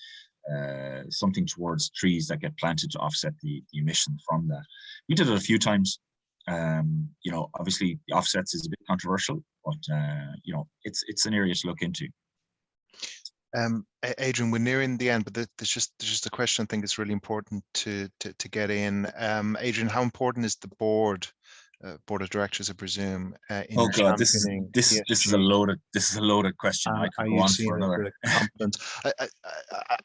something towards trees that get planted to offset the emission from that. We did it a few times. Obviously the offsets is a bit controversial, but it's an area to look into. Adrian, we're nearing the end, but there's just a question I think is really important to get in. Adrian, how important is the board of directors, I presume, in Oh your God, championing this is a ESG? loaded question. I could Are go you on seeing for it another. with confidence?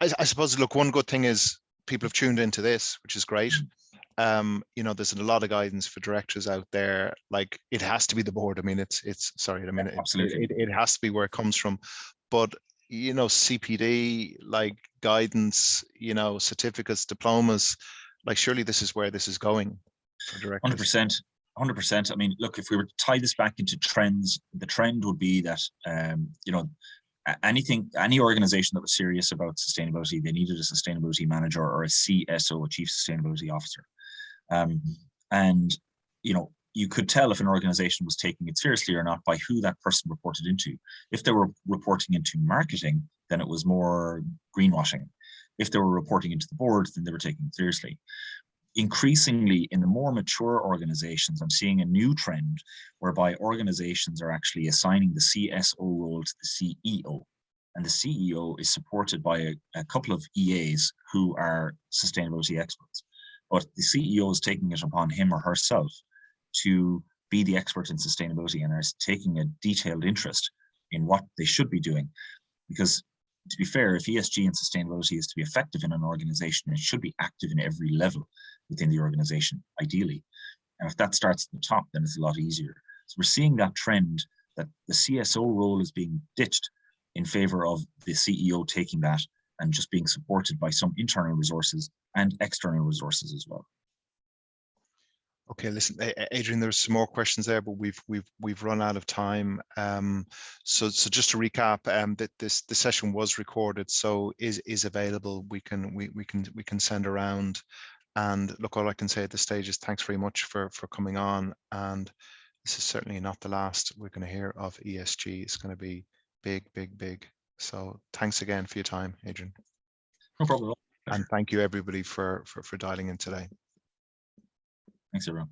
I suppose, look, one good thing is people have tuned into this, which is great. You know, there's a lot of guidance for directors out there. Like, it has to be the board. I mean, it's sorry. I mean, Absolutely. it has to be where it comes from. But, you know, CPD, like guidance, you know, certificates, diplomas, like surely this is where this is going for directors. 100%. 100%. I mean, look, if we were to tie this back into trends, the trend would be that, you know, any organization that was serious about sustainability, they needed a sustainability manager or a CSO, a chief sustainability officer. And, you know, you could tell if an organization was taking it seriously or not by who that person reported into. If they were reporting into marketing, then it was more greenwashing. If they were reporting into the board, then they were taking it seriously. Increasingly, in the more mature organizations, I'm seeing a new trend whereby organizations are actually assigning the CSO role to the CEO. And the CEO is supported by a couple of EAs who are sustainability experts. But the CEO is taking it upon him or herself to be the expert in sustainability and is taking a detailed interest in what they should be doing. Because to be fair, if ESG and sustainability is to be effective in an organization, it should be active in every level within the organization, ideally. And if that starts at the top, then it's a lot easier. So we're seeing that trend that the CSO role is being ditched in favor of the CEO taking that and just being supported by some internal resources and external resources as well. Okay, listen, Adrian, there's some more questions there, but we've run out of time. So just to recap, that this session was recorded, so is available. We can send around. And look, all I can say at this stage is thanks very much for coming on. And this is certainly not the last we're going to hear of ESG. It's going to be big, big, big. So thanks again for your time, Adrian. No problem. And thank you everybody for dialing in today. Thanks, everyone.